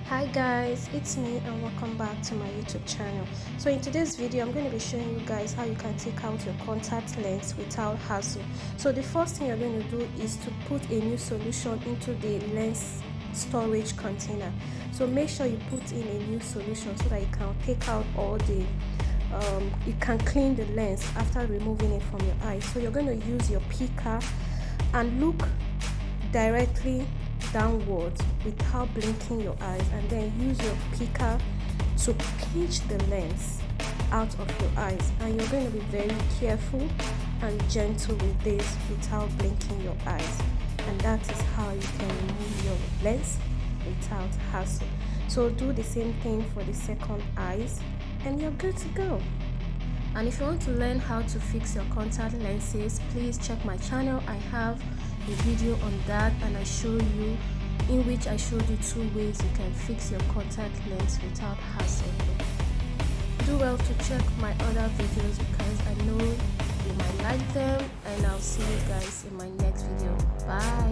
Hi guys, it's me and welcome back to my YouTube channel. So in today's video I'm going to be showing you guys how you can take out your contact lens without hassle. So the first thing you're going to do is to put a new solution into the lens storage container. So make sure you put in a new solution so that you can take out all the you can clean the lens after removing it from your eye. So you're going to use your picker and look directly downwards without blinking your eyes, and then use your picker to pinch the lens out of your eyes, and you're going to be very careful and gentle with this without blinking your eyes, and that is how you can remove your lens without hassle. So do the same thing for the second eyes and you're good to go. And if you want to learn how to fix your contact lenses, please check my channel. I have a video on that, and I show you in which I showed you 2 ways you can fix your contact lens without hassle. Do well to check my other videos because I know you might like them, and I'll see you guys in my next video. Bye.